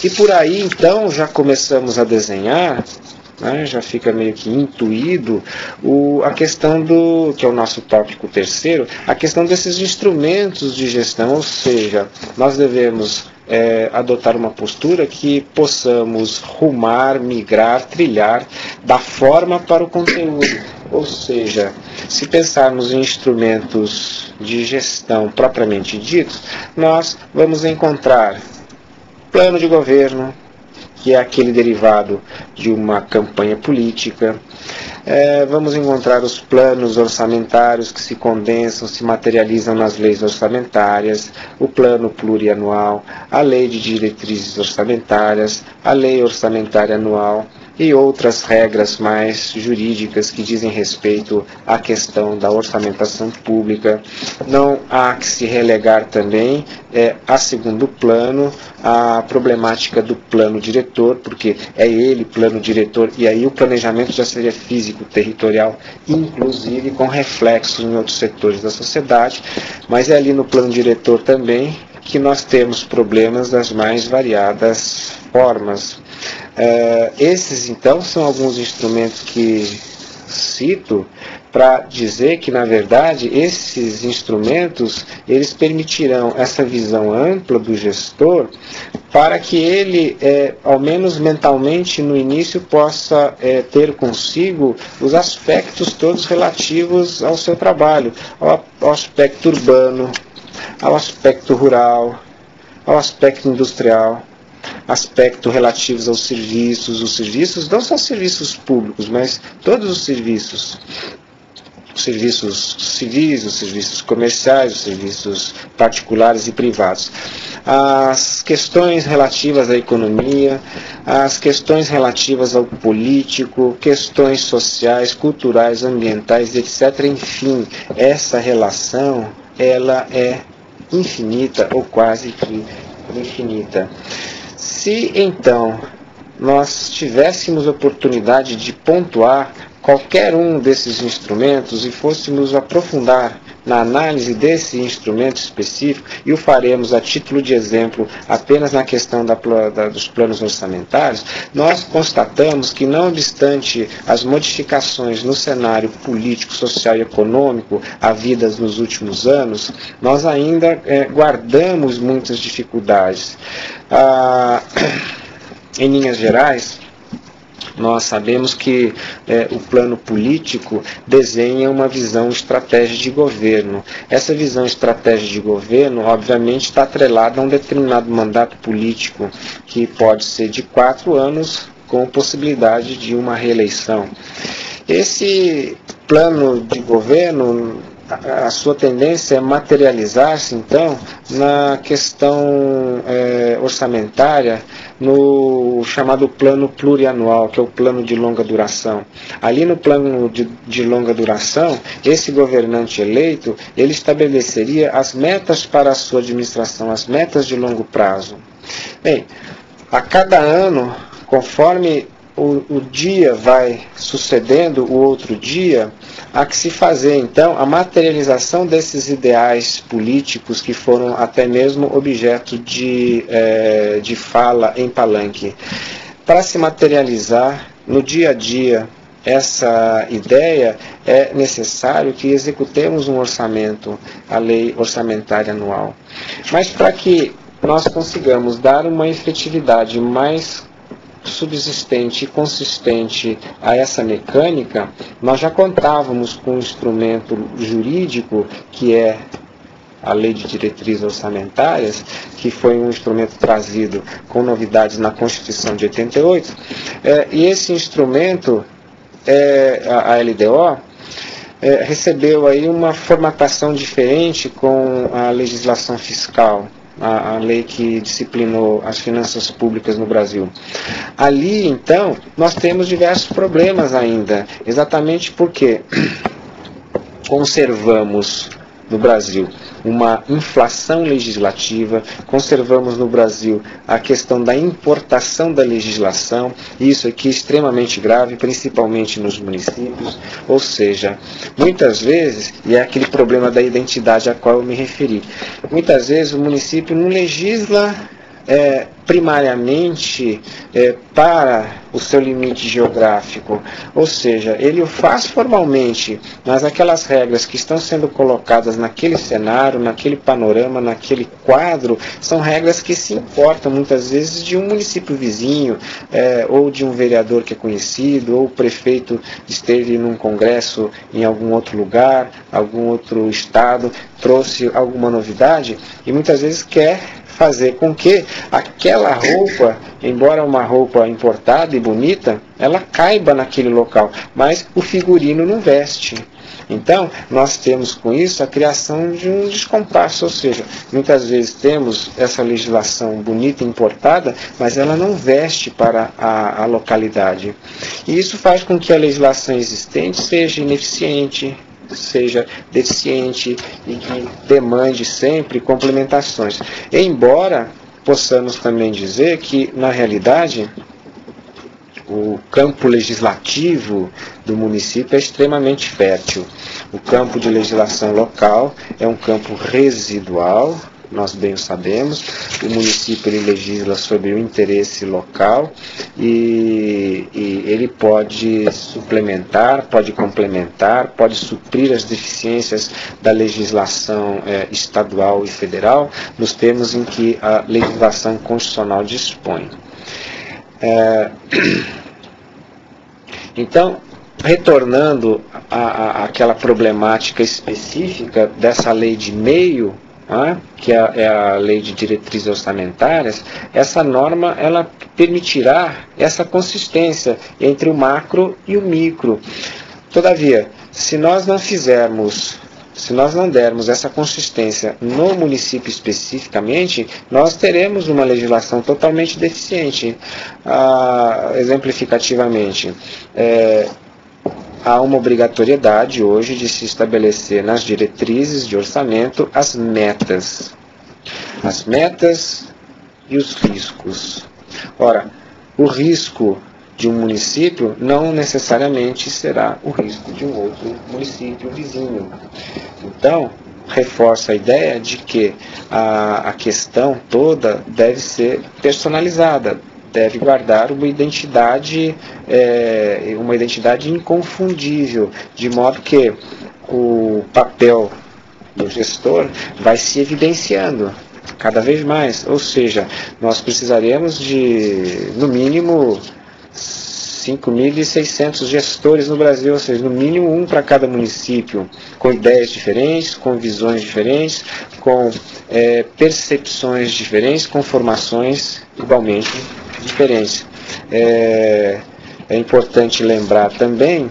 E por aí, então, já começamos a desenhar, né, já fica meio que intuído a questão que é o nosso tópico terceiro, a questão desses instrumentos de gestão, ou seja, nós devemos adotar uma postura que possamos rumar, migrar, trilhar da forma para o conteúdo. Ou seja, se pensarmos em instrumentos de gestão propriamente ditos, nós vamos encontrar plano de governo, que é aquele derivado de uma campanha política. Vamos encontrar os planos orçamentários que se condensam, se materializam nas leis orçamentárias, o plano plurianual, a lei de diretrizes orçamentárias, a lei orçamentária anual e outras regras mais jurídicas que dizem respeito à questão da orçamentação pública. Não há que se relegar também a segundo plano a problemática do plano diretor, porque é ele plano diretor, e aí o planejamento já seria físico, territorial, inclusive com reflexos em outros setores da sociedade, mas é ali no plano diretor também que nós temos problemas das mais variadas formas. Esses, então, são alguns instrumentos que cito para dizer que, na verdade, esses instrumentos, eles permitirão essa visão ampla do gestor para que ele, ao menos mentalmente, no início, possa ter consigo os aspectos todos relativos ao seu trabalho, ao aspecto urbano, ao aspecto rural, ao aspecto industrial, aspectos relativos aos serviços. Os serviços não só serviços públicos, mas todos os serviços civis, os serviços comerciais, os serviços particulares e privados. As questões relativas à economia, as questões relativas ao político, questões sociais, culturais, ambientais, etc. Enfim, essa relação, ela é infinita ou quase que infinita. Se então nós tivéssemos oportunidade de pontuar qualquer um desses instrumentos e fôssemos aprofundar na análise desse instrumento específico, e o faremos a título de exemplo apenas na questão dos planos orçamentários, nós constatamos que, não obstante as modificações no cenário político, social e econômico havidas nos últimos anos, nós ainda guardamos muitas dificuldades. Em linhas gerais, nós sabemos que o plano político desenha uma visão estratégia de governo. Essa visão estratégia de governo, obviamente, está atrelada a um determinado mandato político, que pode ser de 4 anos, com possibilidade de uma reeleição. Esse plano de governo, a sua tendência é materializar-se, então, na questão orçamentária, no chamado plano plurianual, que é o plano de longa duração. Ali no plano de longa duração, esse governante eleito, ele estabeleceria as metas para a sua administração, as metas de longo prazo. Bem, a cada ano, conforme o dia vai sucedendo o outro dia, há que se fazer, então, a materialização desses ideais políticos que foram até mesmo objeto de fala em palanque. Para se materializar no dia a dia essa ideia, é necessário que executemos um orçamento, a lei orçamentária anual. Mas para que nós consigamos dar uma efetividade mais subsistente e consistente a essa mecânica, nós já contávamos com um instrumento jurídico, que é a Lei de Diretrizes Orçamentárias, que foi um instrumento trazido com novidades na Constituição de 88, e esse instrumento, a LDO, recebeu aí uma formatação diferente com a legislação fiscal, a lei que disciplinou as finanças públicas no Brasil. Ali, então, nós temos diversos problemas ainda, exatamente porque conservamos no Brasil uma inflação legislativa, conservamos no Brasil a questão da importação da legislação, e isso aqui é extremamente grave, principalmente nos municípios, ou seja, muitas vezes, e é aquele problema da identidade a qual eu me referi, muitas vezes o município não legisla primariamente para o seu limite geográfico, ou seja, ele o faz formalmente, mas aquelas regras que estão sendo colocadas naquele cenário, naquele panorama, naquele quadro, são regras que se importam muitas vezes de um município vizinho, ou de um vereador que é conhecido, ou o prefeito esteve num congresso em algum outro lugar, algum outro estado, trouxe alguma novidade e muitas vezes quer fazer com que aquela roupa, embora uma roupa importada e bonita, ela caiba naquele local, mas o figurino não veste. Então, nós temos com isso a criação de um descompasso, ou seja, muitas vezes temos essa legislação bonita importada, mas ela não veste para a localidade. E isso faz com que a legislação existente seja ineficiente, seja deficiente e que demande sempre complementações. Embora possamos também dizer que, na realidade, o campo legislativo do município é extremamente fértil. O campo de legislação local é um campo residual, nós bem o sabemos. O município ele legisla sobre o interesse local e ele pode suplementar, pode complementar, pode suprir as deficiências da legislação estadual e federal nos termos em que a legislação constitucional dispõe. Então, retornando àquela problemática específica dessa lei de meio, que é a lei de diretrizes orçamentárias, essa norma ela permitirá essa consistência entre o macro e o micro. Todavia, se nós não dermos essa consistência no município especificamente, nós teremos uma legislação totalmente deficiente. Exemplificativamente, há uma obrigatoriedade hoje de se estabelecer nas diretrizes de orçamento as metas e os riscos. Ora, o risco de um município não necessariamente será o risco de um outro município vizinho. Então, reforça a ideia de que a questão toda deve ser personalizada, deve guardar uma identidade inconfundível, de modo que o papel do gestor vai se evidenciando cada vez mais. Ou seja, nós precisaremos de, no mínimo, 5.600 gestores no Brasil, ou seja, no mínimo um para cada município, com ideias diferentes, com visões diferentes, com percepções diferentes, com formações igualmente diferentes. É importante lembrar também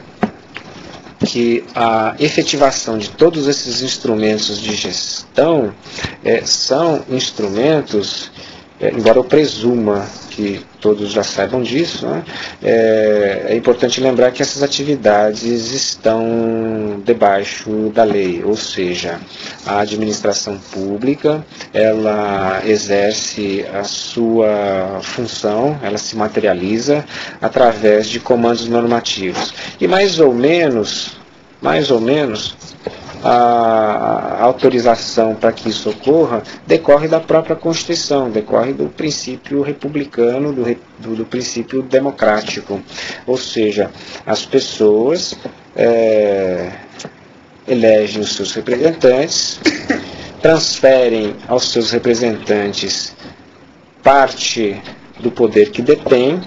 que a efetivação de todos esses instrumentos de gestão são instrumentos, embora eu presuma que todos já saibam disso, né? É importante lembrar que essas atividades estão debaixo da lei, ou seja, a administração pública, ela exerce a sua função, ela se materializa através de comandos normativos. E mais ou menos, a autorização para que isso ocorra decorre da própria Constituição, decorre do princípio republicano, do princípio democrático. Ou seja, as pessoas elegem os seus representantes, transferem aos seus representantes parte do poder que detêm.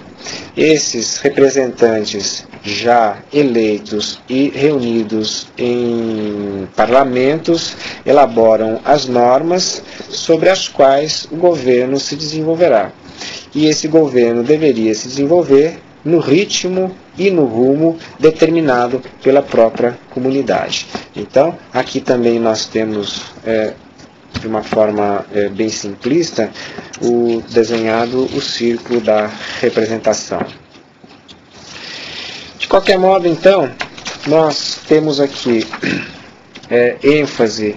Esses representantes já eleitos e reunidos em parlamentos elaboram as normas sobre as quais o governo se desenvolverá. E esse governo deveria se desenvolver no ritmo e no rumo determinado pela própria comunidade. Então, aqui também nós temos, de uma forma bem simplista, desenhado o círculo da representação. De qualquer modo, então, nós temos aqui ênfase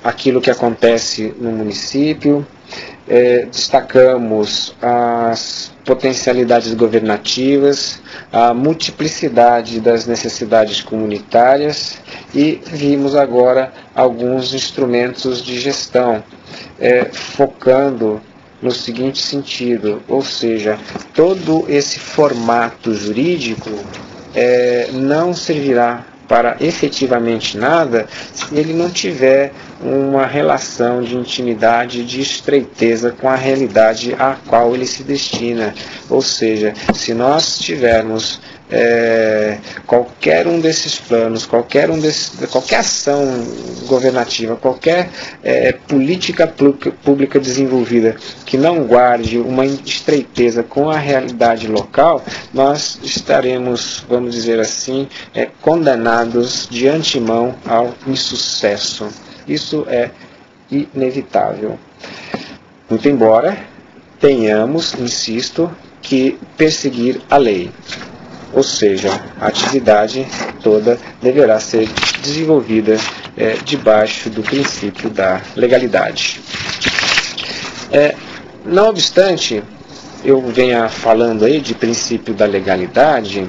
àquilo que acontece no município, destacamos as potencialidades governativas, a multiplicidade das necessidades comunitárias e vimos agora alguns instrumentos de gestão, focando no seguinte sentido, ou seja, todo esse formato jurídico não servirá para efetivamente nada se ele não tiver uma relação de intimidade, de estreiteza com a realidade a qual ele se destina. Ou seja, se nós tivermos qualquer um desses planos, qualquer ação governativa, qualquer política pública desenvolvida que não guarde uma estreiteza com a realidade local, nós estaremos, vamos dizer assim, condenados de antemão ao insucesso. Isso é inevitável. Muito embora tenhamos, insisto, que perseguir a lei. Ou seja, a atividade toda deverá ser desenvolvida debaixo do princípio da legalidade. Não obstante, eu venha falando aí de princípio da legalidade,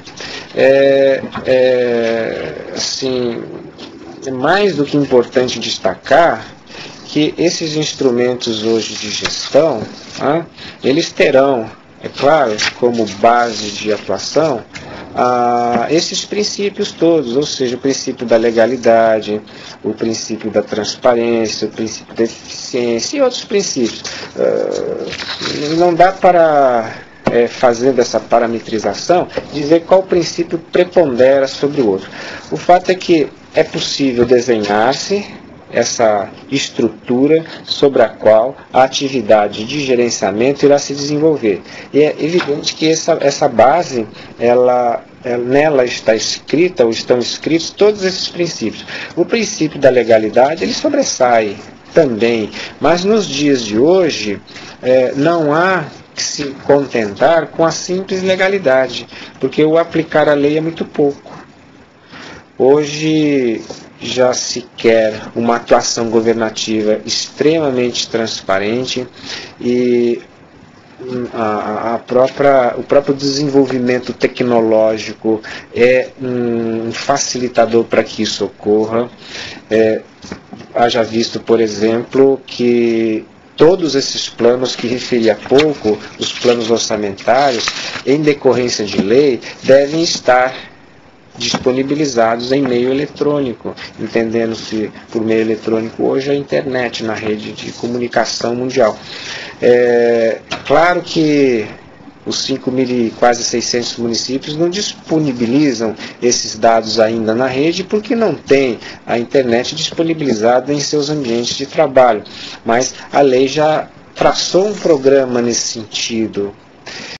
assim, é mais do que importante destacar que esses instrumentos hoje de gestão, eles terão, é claro, como base de atuação, esses princípios todos, ou seja, o princípio da legalidade, o princípio da transparência, o princípio da eficiência e outros princípios. Não dá para, fazendo essa parametrização, dizer qual princípio prepondera sobre o outro. O fato é que é possível desenhar-se essa estrutura sobre a qual a atividade de gerenciamento irá se desenvolver. E é evidente que essa base, nela está escrita, ou estão escritos todos esses princípios. O princípio da legalidade, ele sobressai também, mas nos dias de hoje, não há que se contentar com a simples legalidade, porque o aplicar a lei é muito pouco. Hoje já se quer uma atuação governativa extremamente transparente e o próprio desenvolvimento tecnológico é um facilitador para que isso ocorra. Haja visto, por exemplo, que todos esses planos que referi há pouco, os planos orçamentários, em decorrência de lei, devem estar disponibilizados em meio eletrônico, entendendo-se por meio eletrônico hoje a internet na rede de comunicação mundial. Claro que os 5.000 e quase 600 municípios não disponibilizam esses dados ainda na rede porque não tem a internet disponibilizada em seus ambientes de trabalho, mas a lei já traçou um programa nesse sentido,